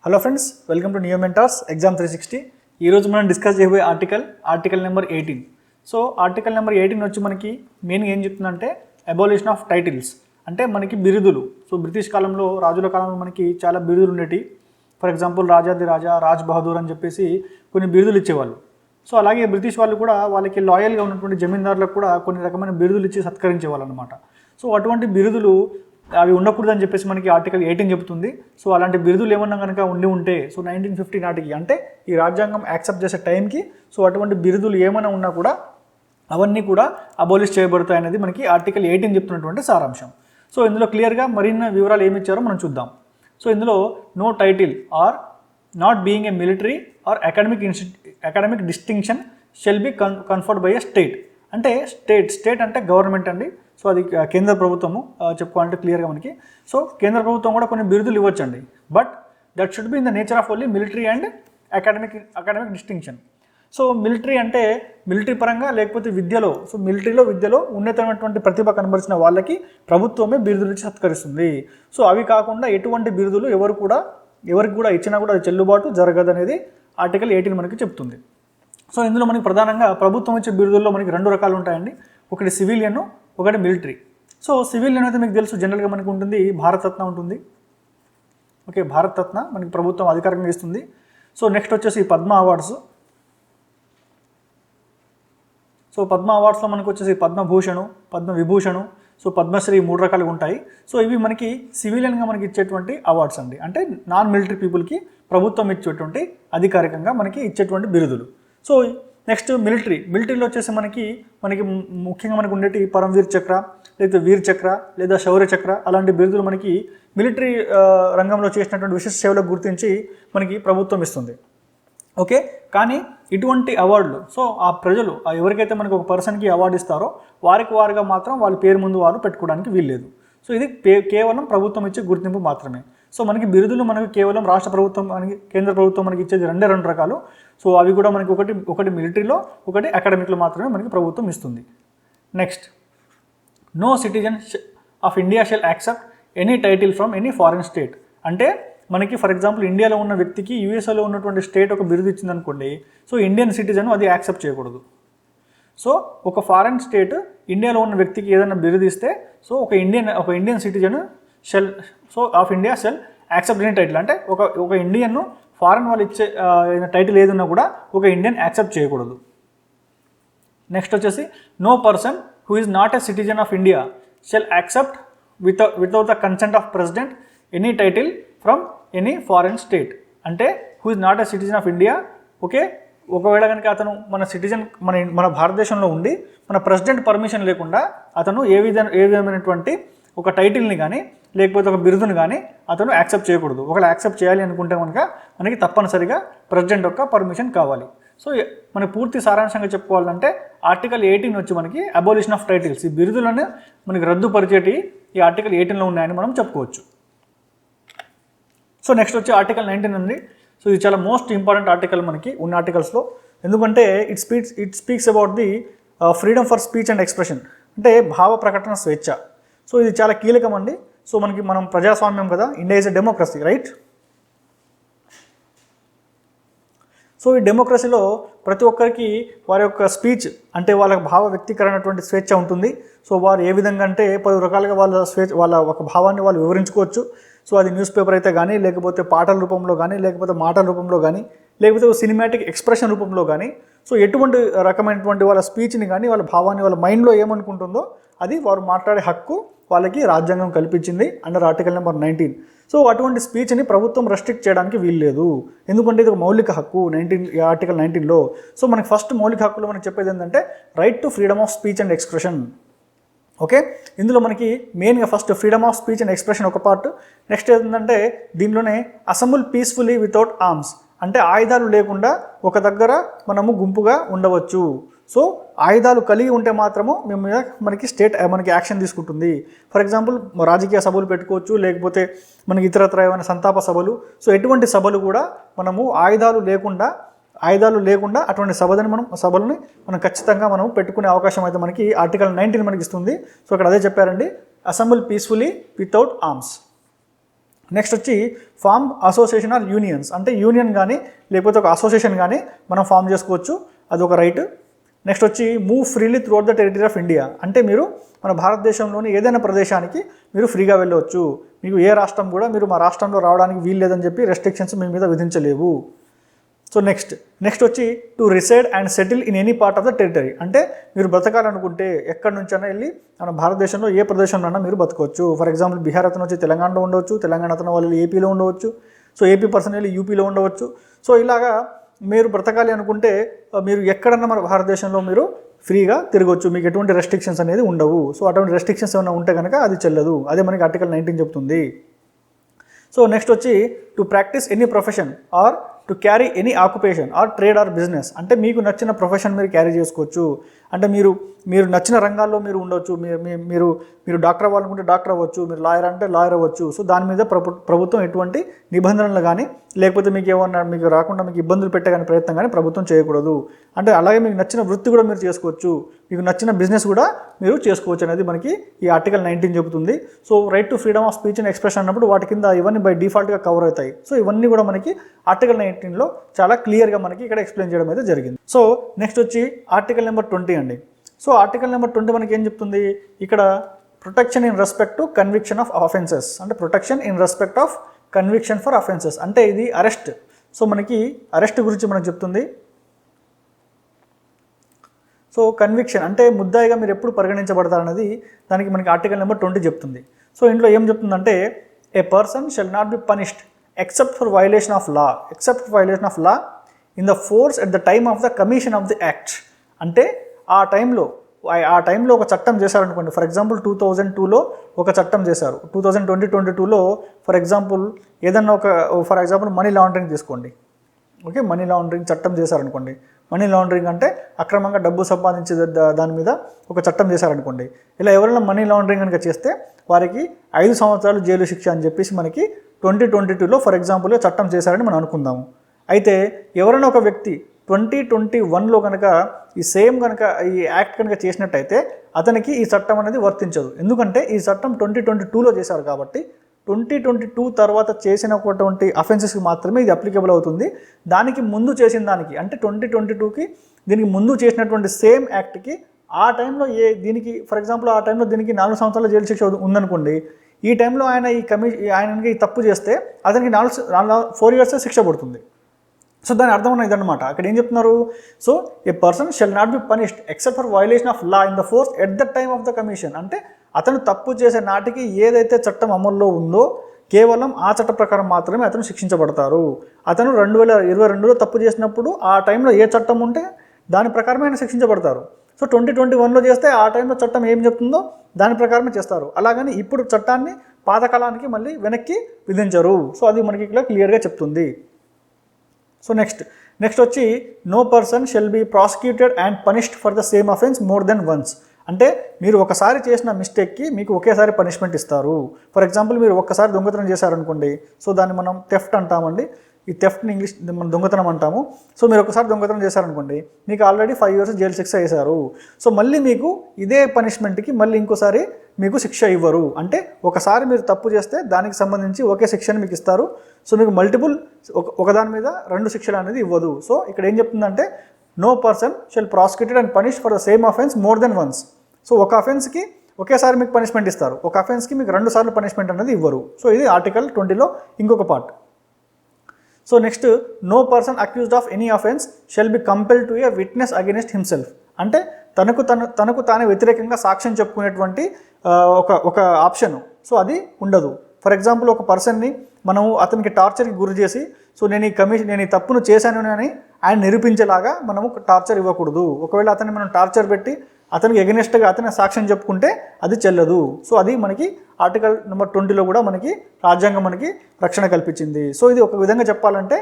Hello friends, welcome to neo mentors exam 360. ఈరోజు మనం discuss చేయబోయే article number 18. So article number 18 వచ్చి మనకి మెయిన్గా ఏం చెప్తుందంటే అబాలిషన్ ఆఫ్ టైటిల్స్, అంటే మనకి బిరుదులు. సో బ్రిటిష్ కాలంలో, రాజుల కాలంలో మనకి చాలా బిరుదులు ఉండేవి. ఫర్ ఎగ్జాంపుల్ రాజాది రాజా, రాజ్ బహదూర్ అని చెప్పేసి కొన్ని బిరుదులు ఇచ్చేవాళ్ళు. సో అలాగే బ్రిటిష్ వాళ్ళు కూడా వాళ్ళకి లాయల్గా ఉన్నటువంటి జమీందారులకు కూడా కొన్ని రకమైన బిరుదులు ఇచ్చి సత్కరించేవాళ్ళు అనమాట. సో అటువంటి బిరుదులు అవి ఉండకూడదని చెప్పేసి మనకి ఆర్టికల్ 18 చెబుతుంది. సో అలాంటి బిరుదులు ఏమన్నా కనుక ఉంటే, సో 1950 నాటికి, అంటే ఈ రాజ్యాంగం యాక్సెప్ట్ చేసే టైంకి, సో అటువంటి బిరుదులు ఏమైనా ఉన్నా కూడా అవన్నీ కూడా అబాలిష్ చేయబడతాయి అనేది మనకి ఆర్టికల్ 18 చెప్తున్నటువంటి సారాంశం. సో ఇందులో క్లియర్గా మరిన్ని వివరాలు ఏమి ఇచ్చారో మనం చూద్దాం. సో ఇందులో no title or not being a military or academic distinction shall be conferred by a state. అంటే స్టేట్ అంటే గవర్నమెంట్ అండి. సో అది కేంద్ర ప్రభుత్వము చెప్పుకోవాలంటే క్లియర్గా మనకి. సో కేంద్ర ప్రభుత్వం కూడా కొన్ని బిరుదులు ఇవ్వచ్చండి, but that should be in the nature of only military and academic distinction. So military అంటే మిలిటరీ పరంగా, లేకపోతే విద్యలో, సో విద్యలో ఉన్నతమైనటువంటి ప్రతిభ కనబరిచిన వాళ్ళకి ప్రభుత్వమే బిరుదులు ఇచ్చి సత్కరిస్తుంది. సో అవి కాకుండా ఎటువంటి బిరుదులు ఎవరికి కూడా ఇచ్చినా కూడా అది చెల్లుబాటు జరగదనేది ఆర్టికల్ 18 మనకి చెప్తుంది. సో ఇందులో మనకి ప్రధానంగా ప్రభుత్వం ఇచ్చే బిరుదుల్లో మనకి రెండు రకాలు ఉంటాయండి. ఒకటి సివిలియన్, ఒకటి మిలిటరీ. సో సివిలియన్ అయితే మీకు తెలుసు, జనరల్గా మనకు ఉంటుంది భారతరత్న ఉంటుంది. ఓకే, భారతరత్న మనకి ప్రభుత్వం అధికారికంగా ఇస్తుంది. సో నెక్స్ట్ వచ్చేసి పద్మ అవార్డ్స్. సో పద్మ అవార్డ్స్లో మనకు వచ్చేసి పద్మభూషణు, పద్మవిభూషణు, సో పద్మశ్రీ 3 రకాలుగా ఉంటాయి. సో ఇవి మనకి సివిలియన్గా మనకి ఇచ్చేటువంటి అవార్డ్స్ అండి, అంటే నాన్ మిలిటరీ పీపుల్కి ప్రభుత్వం ఇచ్చేటువంటి అధికారికంగా మనకి ఇచ్చేటువంటి బిరుదులు. సో నెక్స్ట్ మిలిటరీలో వచ్చేసి మనకి ముఖ్యంగా మనకు ఉండేటి పరమవీర్ చక్ర, లేదా వీర్ చక్ర, లేదా శౌర్య చక్ర, అలాంటి బిరుదులు మనకి మిలిటరీ రంగంలో చేసినటువంటి విశిష్ట సేవలకు గుర్తించి మనకి ప్రభుత్వం ఇస్తుంది. ఓకే, కానీ ఇటువంటి అవార్డులు, సో ఆ ప్రజలు ఎవరికైతే మనకి ఒక పర్సన్కి అవార్డు ఇస్తారో వారిగా మాత్రం వాళ్ళ పేరు ముందు వారు పెట్టుకోవడానికి వీల్లేదు. సో ఇది కేవలం ప్రభుత్వం ఇచ్చే గుర్తింపు మాత్రమే. సో మనకి బిరుదులు మనకి కేవలం రాష్ట్ర ప్రభుత్వం, మనకి కేంద్ర ప్రభుత్వం మనకి ఇచ్చేది రెండు రకాలు. సో అవి కూడా మనకి ఒకటి మిలిటరీలో, ఒకటి అకాడమిక్లో మాత్రమే మనకి ప్రభుత్వం ఇస్తుంది. Next, no citizen of India shall accept any title from any foreign state. అంటే మనకి ఫర్ ఎగ్జాంపుల్ ఇండియాలో ఉన్న వ్యక్తికి యూఎస్ఏలో ఉన్నటువంటి స్టేట్ ఒక బిరుదు ఇచ్చిందనుకోండి, సో ఇండియన్ సిటిజన్ అది యాక్సెప్ట్ చేయకూడదు. సో ఒక ఫారిన్ స్టేట్ ఇండియాలో ఉన్న వ్యక్తికి ఏదైనా బిరుదు ఇస్తే, సో ఒక Indian citizen of India shall accept any title. అంటే ఒక ఇండియన్ ఫారెన్ వాళ్ళు ఇచ్చే టైటిల్ ఏదన్నా కూడా ఒక ఇండియన్ యాక్సెప్ట్ చేయకూడదు. నెక్స్ట్ వచ్చేసి no person who is not a citizen of India shall accept without the consent of president any title from any foreign state. అంటే who is not a citizen of India, okay, ఒకవేళ కనుక అతను మన భారతదేశంలో ఉండి మన president permission లేకుండా అతను ఏ విధమైనటువంటి ఒక టైటిల్ని కానీ లేకపోతే ఒక బిరుదుని కానీ అతను యాక్సెప్ట్ చేయకూడదు. ఒకవేళ యాక్సెప్ట్ చేయాలి అనుకుంటే మనకి తప్పనిసరిగా ప్రెసిడెంట్ యొక్క పర్మిషన్ కావాలి. సో మనకి పూర్తి సారాంశంగా చెప్పుకోవాలంటే ఆర్టికల్ 18 వచ్చి మనకి అబాలిషన్ ఆఫ్ టైటిల్స్, ఈ బిరుదులను మనకి రద్దుపరిచేటి ఈ ఆర్టికల్ 18లో ఉన్నాయని మనం చెప్పుకోవచ్చు. సో నెక్స్ట్ వచ్చి ఆర్టికల్ 19 ఉంది. సో ఇది చాలా మోస్ట్ ఇంపార్టెంట్ ఆర్టికల్ మనకి ఉన్న ఆర్టికల్స్లో, ఎందుకంటే it speaks about the freedom for speech and expression, అంటే భావ ప్రకటన స్వేచ్ఛ. సో ఇది చాలా కీలకం అండి. సో మనం ప్రజాస్వామ్యం కదా, India is a democracy, right? So ఈ డెమోక్రసీలో ప్రతి ఒక్కరికి వారి యొక్క స్పీచ్, అంటే వాళ్ళ భావ వ్యక్తీకరణటువంటి స్వేచ్ఛ ఉంటుంది. సో వారు ఏ విధంగా అంటే 10 రకాలుగా వాళ్ళ ఒక భావాన్ని వాళ్ళు వివరించుకోవచ్చు. సో అది న్యూస్ పేపర్ అయితే కానీ, లేకపోతే పాటల రూపంలో కానీ, లేకపోతే మాటల రూపంలో కానీ, లేకపోతే సినిమాటిక్ ఎక్స్ప్రెషన్ రూపంలో కానీ, సో ఎటువంటి రకమైనటువంటి వాళ్ళ స్పీచ్ని కానీ, వాళ్ళ భావాన్ని, వాళ్ళ మైండ్లో ఏమనుకుంటుందో అది వారు మాట్లాడే హక్కు వాళ్ళకి రాజ్యాంగం కల్పించింది అండర్ ఆర్టికల్ నెంబర్ 19. సో అటువంటి స్పీచ్ని ప్రభుత్వం రెస్ట్రిక్ట్ చేయడానికి వీల్లేదు, ఎందుకంటే ఇది ఒక మౌలిక హక్కు ఆర్టికల్ 19లో. సో మనకి ఫస్ట్ మౌలిక హక్కులో మనకి చెప్పేది ఏంటంటే right to freedom of speech and expression. Okay, ఇందులో మనకి మెయిన్గా first freedom of speech and expression ఒక పార్ట్. నెక్స్ట్ ఏంటంటే దీనిలోనే అసెంబుల్ పీస్ఫుల్లీ వితౌట్ ఆర్మ్స్, అంటే ఆయుధాలు లేకుండా ఒక దగ్గర మనము గుంపుగా ఉండవచ్చు. సో ఆయుధాలు కలిగి ఉంటే మాత్రము మనకి స్టేట్ మనకి యాక్షన్ తీసుకుంటుంది. ఫర్ ఎగ్జాంపుల్ రాజకీయ సభలు పెట్టుకోవచ్చు, లేకపోతే మనకి ఇతరత్ర ఏమైనా సంతాప సభలు. సో ఎటువంటి సభలు కూడా మనము ఆయుధాలు లేకుండా అటువంటి సభలని మనం ఖచ్చితంగా మనం పెట్టుకునే అవకాశం అయితే మనకి ఆర్టికల్ 19 మనకి ఇస్తుంది. సో ఇక్కడ అదే చెప్పారండి, assemble peacefully without arms. Next వచ్చి ఫార్మ్ అసోసియేషన్ ఆర్ యూనియన్స్, అంటే యూనియన్ కానీ లేకపోతే ఒక అసోసియేషన్ కానీ మనం ఫామ్ చేసుకోవచ్చు, అది ఒక రైట్. నెక్స్ట్ వచ్చి move freely throughout the territory of India, అంటే మీరు మన భారతదేశంలోని ఏదైనా ప్రదేశానికి మీరు ఫ్రీగా వెళ్ళవచ్చు, మీకు ఏ రాష్ట్రం కూడా మీరు మా రాష్ట్రంలో రావడానికి వీలు లేదని చెప్పి రెస్ట్రిక్షన్స్ మీ మీద విధించలేవు. సో నెక్స్ట్ వచ్చి to reside and settle in any part of the territory, అంటే మీరు బ్రతకాలనుకుంటే ఎక్కడి నుంచైనా వెళ్ళి మన భారతదేశంలో ఏ ప్రదేశంలోనైనా మీరు బతకవచ్చు. ఫర్ ఎగ్జాంపుల్ బీహార్ అతను వచ్చి తెలంగాణలో ఉండవచ్చు, తెలంగాణ అతను వాళ్ళు ఏపీలో ఉండవచ్చు, సో ఏపీ పర్సన్ వెళ్ళి యూపీలో ఉండవచ్చు. సో ఇలాగా మీరు బ్రతకాలి అనుకుంటే మీరు ఎక్కడన్నా మన భారతదేశంలో మీరు ఫ్రీగా తిరగవచ్చు, మీకు ఎటువంటి రెస్ట్రిక్షన్స్ అనేది ఉండవు. సో అటువంటి రెస్ట్రిక్షన్స్ ఏమైనా ఉంటే కనుక అది చెల్లదు, అదే మనకి ఆర్టికల్ 19 చెప్తుంది. సో నెక్స్ట్ వచ్చి to practise any profession or to carry any occupation or trade or business, అంటే మీకు నచ్చిన ప్రొఫెషన్ మీరు క్యారీ చేసుకోవచ్చు, అంటే మీరు నచ్చిన రంగాల్లో మీరు ఉండవచ్చు, మీరు డాక్టర్ అవ్వాలనుకుంటే డాక్టర్ అవ్వచ్చు, మీరు లాయర్ అంటే లాయర్ అవ్వచ్చు. సో దాని మీద ప్రభుత్వం ఎటువంటి నిబంధనలు కానీ లేకపోతే మీకు ఏమన్నా మీకు రాకుండా మీకు ఇబ్బందులు పెట్టే కానీ ప్రయత్నం కానీ ప్రభుత్వం చేయకూడదు. అంటే అలాగే మీకు నచ్చిన వృత్తి కూడా మీరు చేసుకోవచ్చు, మీకు నచ్చిన బిజినెస్ కూడా మీరు చేసుకోవచ్చు అనేది మనకి ఈ ఆర్టికల్ 19 చెబుతుంది. So right to freedom of speech and expression అన్నప్పుడు వాటి కింద ఇవన్నీ బై డిఫాల్ట్గా కవర్ అవుతాయి. సో ఇవన్నీ కూడా మనకి ఆర్టికల్ 19లో చాలా క్లియర్గా మనకి ఇక్కడ ఎక్స్ప్లెయిన్ చేయడం అయితే జరిగింది. సో నెక్స్ట్ వచ్చి ఆర్టికల్ నెంబర్ 20 అండి. సో ఆర్టికల్ నెంబర్ 20 మనకి ఏం చెప్తుంది, ఇక్కడ protection in respect to conviction of offences, అంటే protection in respect of conviction for offences, అంటే ఇది అరెస్ట్. సో మనకి అరెస్ట్ గురించి మనకు చెప్తుంది. సో కన్విక్షన్ అంటే ముద్దాయిగా మీరు ఎప్పుడు పరిగణించబడతారనేది దానికి మనకి ఆర్టికల్ నెంబర్ 20 చెప్తుంది. సో ఇందులో ఏం చెప్తుందంటే a person shall not be punished except for violation of law in the force at the time of the commission of the act, అంటే ఆ టైంలో ఒక చట్టం చేశారనుకోండి. ఫర్ ఎగ్జాంపుల్ 2002లో ఒక చట్టం చేశారు, 2022లో ఫర్ ఎగ్జాంపుల్ ఏదన్నా ఫర్ ఎగ్జాంపుల్ మనీ లాండరింగ్ తీసుకోండి. ఓకే, మనీ లాండరింగ్ చట్టం చేశారనుకోండి. మనీ లాండరింగ్ అంటే అక్రమంగా డబ్బు సంపాదించే దాని మీద ఒక చట్టం చేశారనుకోండి. ఇలా ఎవరైనా మనీ లాండరింగ్ కనుక చేస్తే వారికి 5 సంవత్సరాలు జైలు శిక్ష అని చెప్పేసి మనకి 2022లో ఫర్ ఎగ్జాంపుల్గా చట్టం చేశారని మనం అనుకుందాము. అయితే ఎవరైనా ఒక వ్యక్తి 2021లో కనుక ఈ యాక్ట్ కనుక చేసినట్టయితే అతనికి ఈ చట్టం అనేది వర్తించదు. ఎందుకంటే ఈ చట్టం 2022లో చేశారు కాబట్టి 2022 తర్వాత చేసినటువంటి అఫెన్సెస్కి మాత్రమే ఇది అప్లికబుల్ అవుతుంది. దానికి ముందు చేసిన దానికి అంటే 2022కి దీనికి ముందు చేసినటువంటి సేమ్ యాక్ట్కి ఆ టైంలో దీనికి ఫర్ ఎగ్జాంపుల్ ఆ టైంలో దీనికి 4 సంవత్సరాల జైలు శిక్ష ఉందనుకోండి. ఈ టైంలో ఆయన ఈ తప్పు చేస్తే అతనికి 4 years శిక్ష పడుతుంది. సో దాని అర్థం ఉన్నది అనమాట. అక్కడ ఏం చెప్తున్నారు, so A person shall not be punished except for violation of law in the force at the time of the commission, అంటే అతను తప్పు చేసే నాటికి ఏదైతే చట్టం అమల్లో ఉందో కేవలం ఆ చట్ట ప్రకారం మాత్రమే అతను శిక్షించబడతారు. అతను 2022లో తప్పు చేసినప్పుడు ఆ టైంలో ఏ చట్టం ఉంటే దాని ప్రకారమే ఆయన శిక్షించబడతారు. సో 2021లో చేస్తే ఆ టైంలో చట్టం ఏం చెప్తుందో దాని ప్రకారమే చేస్తారు. అలాగని ఇప్పుడు చట్టాన్ని పాతకాలానికి మళ్ళీ వెనక్కి విధించరు. సో అది మనకి ఇక్కడ క్లియర్గా చెప్తుంది. సో నెక్స్ట్ వచ్చి no person shall be prosecuted and punished for the same offence more than once, అంటే మీరు ఒకసారి చేసిన మిస్టేక్కి మీకు ఒకేసారి పనిష్మెంట్ ఇస్తారు. ఫర్ ఎగ్జాంపుల్ మీరు ఒక్కసారి దొంగతనం చేశారనుకోండి, సో దాన్ని మనం థెఫ్ట్ అంటామండి. ఈ థెఫ్ట్ని ఇంగ్లీష్ మనం దొంగతనం అంటాము. సో మీరు ఒకసారి దొంగతనం చేశారనుకోండి, మీకు ఆల్రెడీ 5 years జైలు శిక్ష వేశారు. సో మళ్ళీ మీకు ఇదే పనిష్మెంట్కి మళ్ళీ ఇంకోసారి మీకు శిక్ష ఇవ్వరు. అంటే ఒకసారి మీరు తప్పు చేస్తే దానికి సంబంధించి ఒకే శిక్షను మీకు ఇస్తారు. సో మీకు మల్టిపుల్ ఒకదాని మీద 2 శిక్షలు అనేది ఇవ్వదు. సో ఇక్కడ ఏం చెప్తుందంటే no person shall prosecuted and punished for the same offence more than once. So ఒక అఫెన్స్కి ఒకేసారి మీకు పనిష్మెంట్ ఇస్తారు, ఒక అఫెన్స్కి మీకు 2 సార్లు పనిష్మెంట్ అనేది ఇవ్వరు. సో ఇది ఆర్టికల్ 20లో ఇంకొక part. So next no person accused of any offence shall be compelled to a witness against himself, అంటే తనకు తానే వ్యతిరేకంగా సాక్ష్యం చెప్పుకునేటువంటి ఒక ఆప్షన్. సో అది ఉండదు. ఫర్ ఎగ్జాంపుల్ ఒక పర్సన్ని మనము అతనికి టార్చర్కి గురి చేసి సో నేను ఈ తప్పును చేశాను అని ఆయన నిరూపించేలాగా మనము టార్చర్ ఇవ్వకూడదు. ఒకవేళ అతన్ని మనం టార్చర్ పెట్టి అతనికి ఎగనెస్ట్గా అతని సాక్ష్యం చెప్పుకుంటే అది చెల్లదు. సో అది మనకి ఆర్టికల్ నెంబర్ 20లో కూడా మనకి రాజ్యాంగం మనకి రక్షణ కల్పించింది. సో ఇది ఒక విధంగా చెప్పాలంటే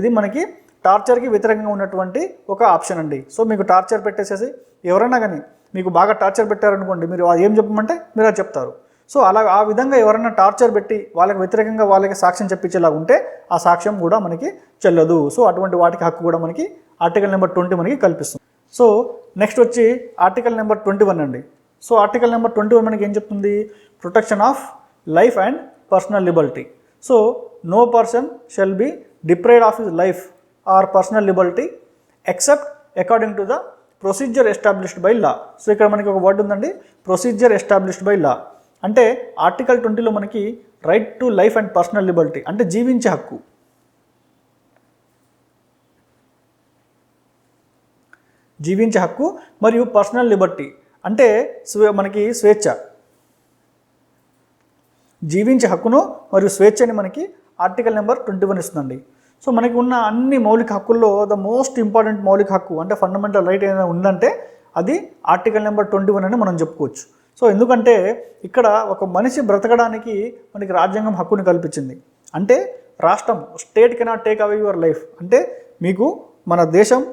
ఇది మనకి టార్చర్కి వ్యతిరేకంగా ఉన్నటువంటి ఒక ఆప్షన్ అండి. సో మీకు టార్చర్ పెట్టేసేసి ఎవరైనా కానీ మీకు బాగా టార్చర్ పెట్టారనుకోండి, మీరు ఏం చెప్పమంటే మీరు అది చెప్తారు. సో ఆ విధంగా ఎవరైనా టార్చర్ పెట్టి వాళ్ళకి వ్యతిరేకంగా వాళ్ళకి సాక్ష్యం చెప్పించేలా ఉంటే ఆ సాక్ష్యం కూడా మనకి చెల్లదు. సో అటువంటి వాటికి హక్కు కూడా మనకి ఆర్టికల్ నెంబర్ 20 మనకి కల్పిస్తుంది. సో నెక్స్ట్ వచ్చి ఆర్టికల్ నెంబర్ 21 అండి. సో ఆర్టికల్ నెంబర్ 21 మనకి ఏం చెప్తుంది, protection of life and personal liberty. So no person shall be deprived of his life or personal liberty except according to the procedure established by law. So ఇక్కడ మనకి ఒక word ఉందండి, procedure established by లా. అంటే article 20లో మనకి right to life and personal Liberty అంటే జీవించే హక్కు, జీవించే హక్కు మరియు పర్సనల్ లిబర్టీ అంటే మనకి స్వేచ్ఛ, జీవించే హక్కును మరియు స్వేచ్ఛని మనకి ఆర్టికల్ నెంబర్ 21 ఇస్తుందండి. సో మనకి ఉన్న అన్ని మౌలిక హక్కుల్లో ద మోస్ట్ ఇంపార్టెంట్ మౌలిక హక్కు అంటే ఫండమెంటల్ రైట్ ఏదైనా ఉందంటే అది ఆర్టికల్ నెంబర్ 21 అని మనం చెప్పుకోవచ్చు. సో ఎందుకంటే ఇక్కడ ఒక మనిషి బ్రతకడానికి మనకి రాజ్యాంగం హక్కుని కల్పించింది. అంటే రాష్ట్రం state cannot take away your life అంటే మీకు మన దేశం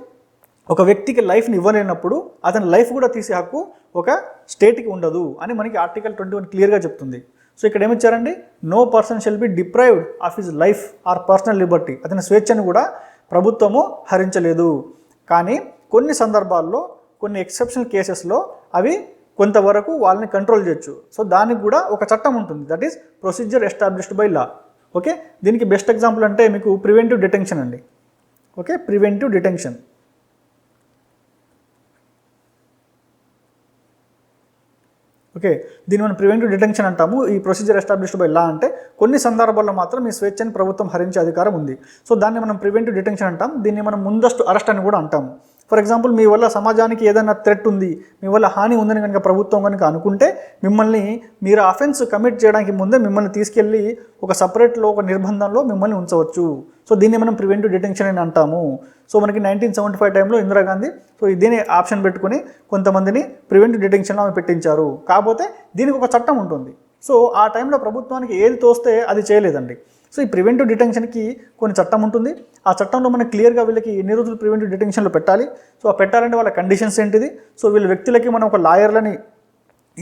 ఒక వ్యక్తికి లైఫ్ని ఇవ్వలేనప్పుడు అతని లైఫ్ కూడా తీసే హక్కు ఒక స్టేట్కి ఉండదు అని మనకి ఆర్టికల్ 21 క్లియర్గా చెప్తుంది. సో ఇక్కడ ఏమిచ్చారండి, no person shall be deprived of his life or personal liberty అతని స్వేచ్ఛను కూడా ప్రభుత్వము హరించలేదు. కానీ కొన్ని సందర్భాల్లో కొన్ని ఎక్సెప్షనల్ కేసెస్లో అవి కొంతవరకు వాళ్ళని కంట్రోల్ చేయొచ్చు. సో దానికి కూడా ఒక చట్టం ఉంటుంది, that is procedure established by law. Okay, దీనికి బెస్ట్ ఎగ్జాంపుల్ అంటే మీకు ప్రివెంటివ్ డిటెన్షన్ అండి. Okay, preventive detention. ఓకే, దీన్ని మనం ప్రివెంటివ్ డిటెన్షన్ అంటాము. ఈ ప్రొసీజర్ ఎస్టాబ్లిష్డ్ బై లా అంటే కొన్ని సందర్భాల్లో మాత్రం ఈ స్వేచ్ఛని ప్రభుత్వం హరించే అధికారం ఉంది. సో దాన్ని మనం ప్రివెంటివ్ డిటెన్షన్ అంటాం. దీన్ని మనం ముందస్తు అరెస్ట్ అని కూడా అంటాము. ఫర్ ఎగ్జాంపుల్ మీ వల్ల సమాజానికి ఏదైనా థ్రెట్ ఉంది, మీ వల్ల హాని ఉందని కనుక ప్రభుత్వం కనుక అనుకుంటే మిమ్మల్ని మీరు అఫెన్స్ కమిట్ చేయడానికి ముందే మిమ్మల్ని తీసుకెళ్ళి ఒక సపరేట్లో ఒక నిర్బంధంలో మిమ్మల్ని ఉంచవచ్చు. సో దీన్ని మనం ప్రివెంటివ్ డిటెన్షన్ అని అంటాము. సో మనకి 1975 టైంలో ఇందిరాగాంధీ సో దీని ఆప్షన్ పెట్టుకుని కొంతమందిని ప్రివెంటివ్ డిటెన్షన్లో ఆమె పెట్టించారు. కాకపోతే దీనికి ఒక చట్టం ఉంటుంది. సో ఆ టైంలో ప్రభుత్వానికి ఏది తోస్తే అది చేయలేదండి. సో ఈ ప్రివెంటివ్ డిటెన్షన్కి కొన్ని చట్టం ఉంటుంది. ఆ చట్టంలో మనకి క్లియర్గా వీళ్ళకి ఎన్ని రోజులు ప్రివెంటివ్ డిటెన్షన్లో పెట్టాలి, సో ఆ పెట్టాలంటే వాళ్ళ కండిషన్స్ ఏంటిది, సో వీళ్ళ వ్యక్తులకి మనం ఒక లాయర్లని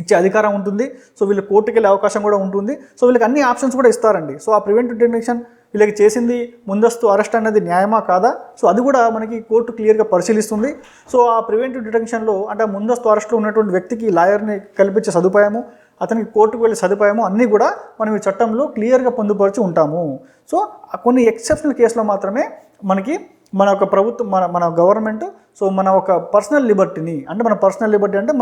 ఇచ్చే అధికారం ఉంటుంది. సో వీళ్ళు కోర్టుకి వెళ్ళే అవకాశం కూడా ఉంటుంది. సో వీళ్ళకి అన్ని ఆప్షన్స్ కూడా ఇస్తారండి. సో ఆ ప్రివెంటివ్ డిటెన్షన్ వీళ్ళకి చేసింది ముందస్తు అరెస్ట్ అనేది న్యాయమా కాదా, సో అది కూడా మనకి కోర్టు క్లియర్గా పరిశీలిస్తుంది. సో ఆ ప్రివెంటివ్ డిటెన్షన్లో అంటే ముందస్తు అరెస్ట్లో ఉన్నటువంటి వ్యక్తికి లాయర్ని కల్పించే సదుపాయము, అతనికి కోర్టుకు వెళ్ళే సదుపాయము అన్నీ కూడా మనం ఈ చట్టంలో క్లియర్గా పొందుపరిచి ఉంటాము. సో కొన్ని ఎక్సెప్షనల్ కేసులో మాత్రమే మనకి మన ఒక ప్రభుత్వం మన గవర్నమెంట్ సో మన ఒక పర్సనల్ లిబర్టీని అంటే మన పర్సనల్ లిబర్టీ అంటే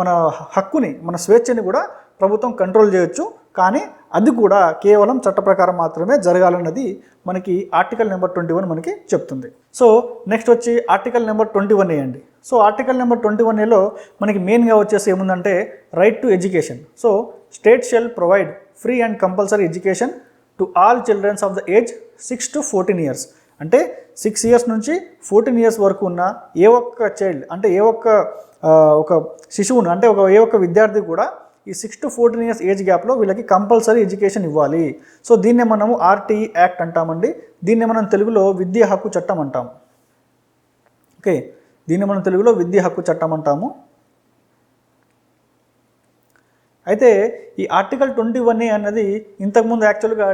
మన హక్కుని మన స్వేచ్ఛని కూడా ప్రభుత్వం కంట్రోల్ చేయొచ్చు. కానీ అది కూడా కేవలం చట్ట ప్రకారం మాత్రమే జరగాలన్నది మనకి ఆర్టికల్ నెంబర్ 21 మనకి చెప్తుంది. సో నెక్స్ట్ వచ్చి ఆర్టికల్ నెంబర్ 21A అండి. సో ఆర్టికల్ నెంబర్ 21Aలో మనకి మెయిన్గా వచ్చేసి ఏముందంటే right to education. So state shall provide free and compulsory education to all childrens of the age 6 to 14 years. అంటే 6 years నుంచి 14 years వరకు ఉన్న ఏ ఒక్క చైల్డ్ అంటే ఏ ఒక్క ఒక శిశువును అంటే ఏ ఒక్క విద్యార్థి కూడా ఈ 6 to 14 years ఏజ్ గ్యాప్లో వీళ్ళకి కంపల్సరీ ఎడ్యుకేషన్ ఇవ్వాలి. సో దీన్నే మనము ఆర్టీ యాక్ట్ అంటామండి. దీన్నే మనం తెలుగులో విద్యా హక్కు చట్టం అంటాము. ఓకే, దీన్ని మనం తెలుగులో విద్యా హక్కు చట్టం అంటాము. అయితే ఈ ఆర్టికల్ 21A అన్నది ఇంతకుముందు యాక్చువల్గా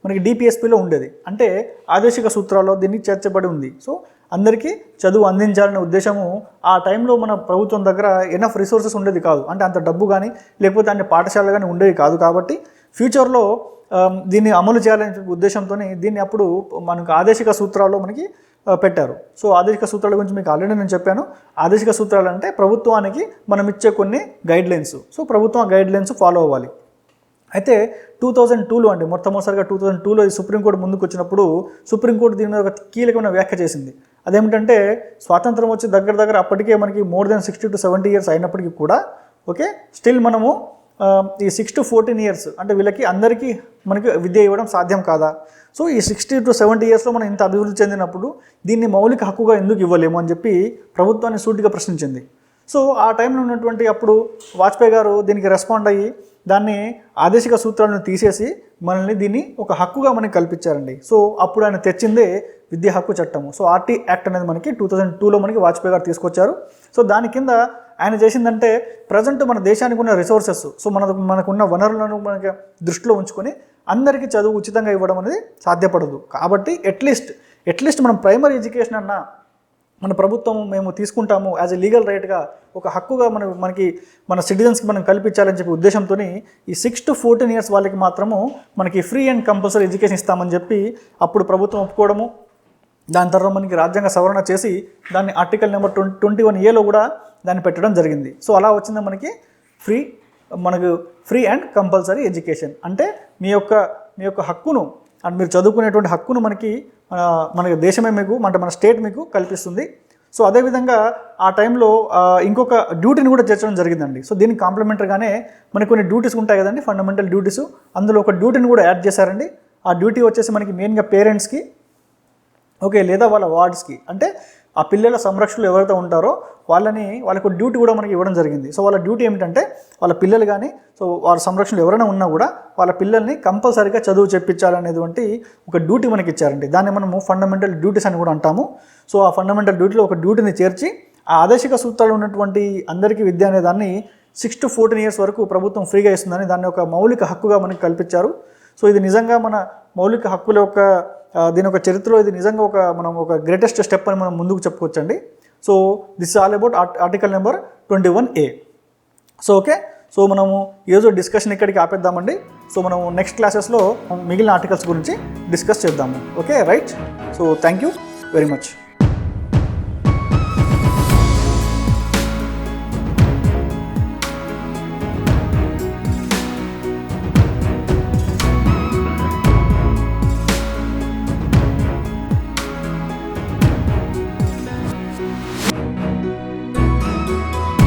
మనకి డిపిఎస్పిలో ఉండేది. అంటే ఆదేశిక సూత్రాల్లో దీన్ని చేర్చబడి ఉంది. సో అందరికీ చదువు అందించాలనే ఉద్దేశము ఆ టైంలో మన ప్రభుత్వం దగ్గర ఎనఫ్ రిసోర్సెస్ ఉండేది కాదు. అంటే అంత డబ్బు కానీ లేకపోతే అన్ని పాఠశాలలు కానీ ఉండేవి కాదు. కాబట్టి ఫ్యూచర్లో దీన్ని అమలు చేయాలనే ఉద్దేశంతో దీన్ని అప్పుడు మనకు ఆదేశిక సూత్రాల్లో మనకి పెట్టారు. సో ఆదేశిక సూత్రాల గురించి మీకు ఆల్రెడీ నేను చెప్పాను. ఆదేశిక సూత్రాలు అంటే ప్రభుత్వానికి మనం ఇచ్చే కొన్ని గైడ్లైన్స్. సో ప్రభుత్వం ఆ గైడ్లైన్స్ ఫాలో అవ్వాలి. అయితే 2002లో అండి మొట్టమొదటిసారిగా 2002లో ఈ సుప్రీంకోర్టు ముందుకు వచ్చినప్పుడు సుప్రీంకోర్టు దీని మీద ఒక కీలకమైన వ్యాఖ్య చేసింది. అదేమిటంటే స్వాతంత్రం వచ్చి దగ్గర అప్పటికే మనకి మోర్ దెన్ 60 to 70 years అయినప్పటికీ కూడా ఓకే స్టిల్ మనము ఈ 6 to 14 years అంటే వీళ్ళకి అందరికీ మనకి విద్య ఇవ్వడం సాధ్యం కాదా? సో ఈ 60 to 70 yearsలో మనం ఇంత అభివృద్ధి చెందినప్పుడు దీన్ని మౌలిక హక్కుగా ఎందుకు ఇవ్వలేము అని చెప్పి ప్రభుత్వాన్ని సూటిగా ప్రశ్నించింది. సో ఆ టైంలో ఉన్నటువంటి అప్పుడు వాజ్పేయి గారు దీనికి రెస్పాండ్ అయ్యి దాన్ని ఆదేశిక సూత్రాలను తీసేసి మనల్ని దీన్ని ఒక హక్కుగా మనకి కల్పించారండి. సో అప్పుడు ఆయన తెచ్చిందే విద్యా హక్కు చట్టము. సో ఆర్టీ యాక్ట్ అనేది మనకి 2002లో మనకి వాజ్పేయి గారు తీసుకొచ్చారు. సో దాని కింద ఆయన చేసిందంటే ప్రజెంట్ మన దేశానికి ఉన్న రిసోర్సెస్ సో మనకున్న వనరులను మనకి దృష్టిలో ఉంచుకొని అందరికీ చదువు ఉచితంగా ఇవ్వడం అనేది సాధ్యపడదు. కాబట్టి అట్లీస్ట్ మనం ప్రైమరీ ఎడ్యుకేషన్ అన్నా మన ప్రభుత్వం మేము తీసుకుంటాము యాజ్ ఎ లీగల్ రైట్గా ఒక హక్కుగా మన సిటిజన్స్కి మనం కల్పించాలని చెప్పి ఉద్దేశంతో ఈ 6 to 14 years వాళ్ళకి మాత్రము మనకి ఫ్రీ అండ్ కంపల్సరీ ఎడ్యుకేషన్ ఇస్తామని చెప్పి అప్పుడు ప్రభుత్వం ఒప్పుకోవడము, దాని తర్వాత మనకి రాజ్యాంగ సవరణ చేసి దాన్ని ఆర్టికల్ నెంబర్ 21A కూడా దాన్ని పెట్టడం జరిగింది. సో అలా వచ్చింది మనకి ఫ్రీ అండ్ కంపల్సరీ ఎడ్యుకేషన్. అంటే మీ యొక్క హక్కును అండ్ మీరు చదువుకునేటువంటి హక్కును మన దేశమే మీకు మన స్టేట్ మీకు కల్పిస్తుంది. సో అదేవిధంగా ఆ టైంలో ఇంకొక డ్యూటీని కూడా చేర్చడం జరిగిందండి. సో దీనికి కాంప్లిమెంటరీగానే మనకి కొన్ని డ్యూటీస్ ఉంటాయి కదండి, ఫండమెంటల్ డ్యూటీస్. అందులో ఒక డ్యూటీని కూడా యాడ్ చేశారండి. ఆ డ్యూటీ వచ్చేసి మనకి మెయిన్గా పేరెంట్స్కి లేదా వాళ్ళ వార్డ్స్కి, అంటే ఆ పిల్లల సంరక్షకులు ఎవరైతే ఉంటారో వాళ్ళకు డ్యూటీ కూడా మనకి ఇవ్వడం జరిగింది. సో వాళ్ళ డ్యూటీ ఏమిటంటే వాళ్ళ పిల్లలు కానీ వాళ్ళ సంరక్షణలు ఎవరైనా ఉన్నా కూడా వాళ్ళ పిల్లల్ని కంపల్సరీగా చదువు చెప్పించాలనేటువంటి ఒక డ్యూటీ మనకి ఇచ్చారండి. దాన్ని మనము ఫండమెంటల్ డ్యూటీస్ అని కూడా అంటాము. సో ఆ ఫండమెంటల్ డ్యూటీలో ఒక డ్యూటీని చేర్చి ఆ ఆదేశిక సూత్రాలు ఉన్నటువంటి అందరికీ విద్య అనే దాన్ని 6 to 14 years వరకు ప్రభుత్వం ఫ్రీగా ఇస్తుందని దాన్ని ఒక మౌలిక హక్కుగా మనకి కల్పించారు. సో ఇది నిజంగా మన మౌలిక హక్కుల యొక్క దీని ఒక చరిత్రలో ఇది నిజంగా మనం ఒక గ్రేటెస్ట్ స్టెప్ అని మనం ముందుకు చెప్పుకోవచ్చండి. So this all about article number 21A. So okay, so మనము ఈరోజు డిస్కషన్ ఇక్కడికి ఆపేద్దామండి. సో మనము నెక్స్ట్ క్లాసెస్లో మిగిలిన ఆర్టికల్స్ గురించి డిస్కస్ చేద్దాము. Okay right. So thank you very much.